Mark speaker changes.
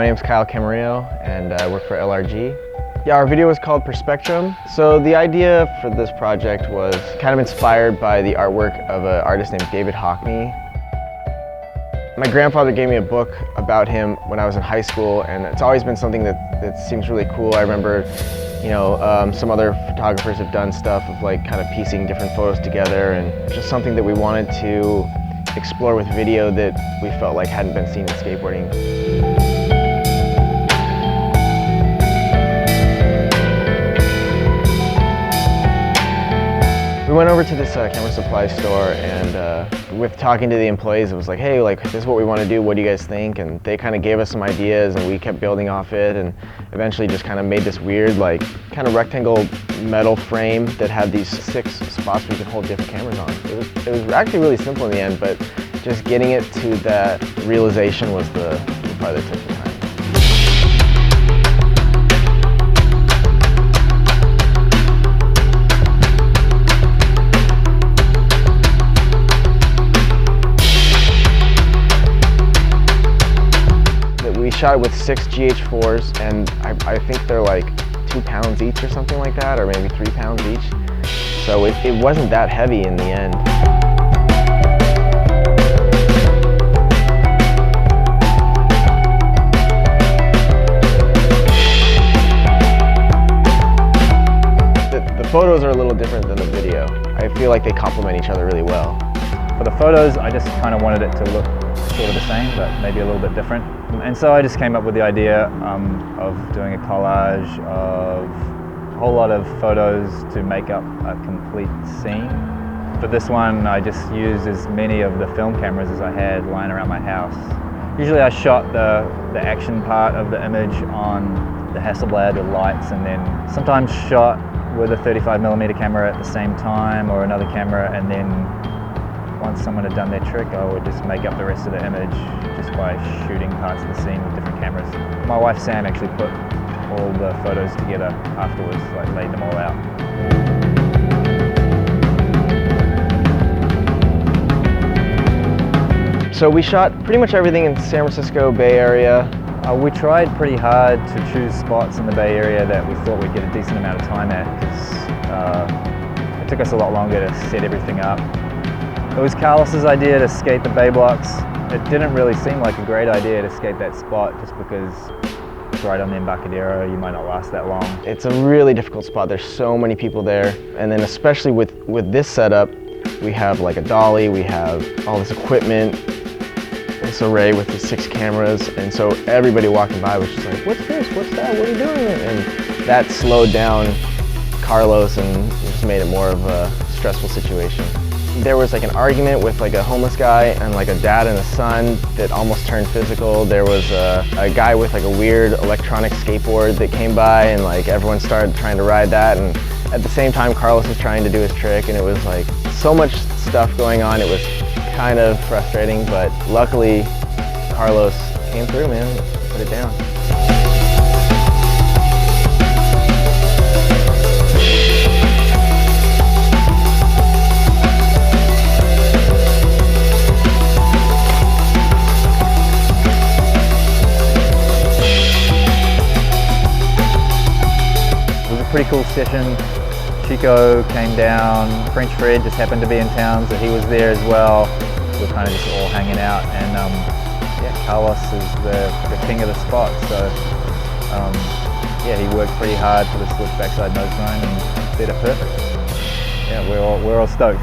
Speaker 1: my name's Kyle Camarillo and I work for LRG. Yeah, our video was called Perspectrum. So the idea for this project was kind of inspired by the artwork of an artist named David Hockney. My grandfather gave me a book about him when I was in high school, and it's always been something that seems really cool. I remember, some other photographers have done stuff of like kind of piecing different photos together, and just something that we wanted to explore with video that we felt like hadn't been seen in skateboarding. We went over to this camera supply store, and with talking to the employees, it was like, hey, this is what we want to do, what do you guys think? And they kind of gave us some ideas, and we kept building off it, and eventually just kind of made this weird kind of rectangle metal frame that had these 6 spots where you could hold different cameras on. It was actually really simple in the end, but just getting it to that realization was the part that took some time. We shot it with 6 GH4s, and I think they're like 2 pounds each or something like that, or maybe 3 pounds each. So it wasn't that heavy in the end. The photos are a little different than the video. I feel like they complement each other really well.
Speaker 2: For the photos, I just kind of wanted it to look sort of the same, but maybe a little bit different. And so I just came up with the idea of doing a collage of a whole lot of photos to make up a complete scene. For this one, I just used as many of the film cameras as I had lying around my house. Usually I shot the action part of the image on the Hasselblad with lights, and then sometimes shot with a 35mm camera at the same time, or another camera, and then once someone had done their trick, I would just make up the rest of the image just by shooting parts of the scene with different cameras. My wife Sam actually put all the photos together afterwards, laid them all out.
Speaker 1: So we shot pretty much everything in San Francisco Bay Area.
Speaker 2: We tried pretty hard to choose spots in the Bay Area that we thought we'd get a decent amount of time at, because it took us a lot longer to set everything up. It was Carlos's idea to skate the Bay blocks. It didn't really seem like a great idea to skate that spot just because it's right on the Embarcadero, you might not last that long. It's
Speaker 1: a really difficult spot. There's so many people there. And then especially with this setup, we have like a dolly, we have all this equipment, this array with the 6 cameras. And so everybody walking by was just like, what's this, what's that, what are you doing? And that slowed down Carlos and just made it more of a stressful situation. There was like an argument with like a homeless guy and like a dad and a son that almost turned physical. There was a guy with like a weird electronic skateboard that came by, and like everyone started trying to ride that, and at the same time Carlos was trying to do his trick, and it was like so much stuff going on. It was kind of frustrating, but luckily Carlos came through, man, put it down.
Speaker 2: Pretty cool session. Chico came down, French Fred just happened to be in town, so he was there as well. We're kind of just all hanging out, and yeah, Carlos is the king of the spot, so yeah, he worked pretty hard for the switch backside nose grind and did it perfect. Yeah, we're all stoked.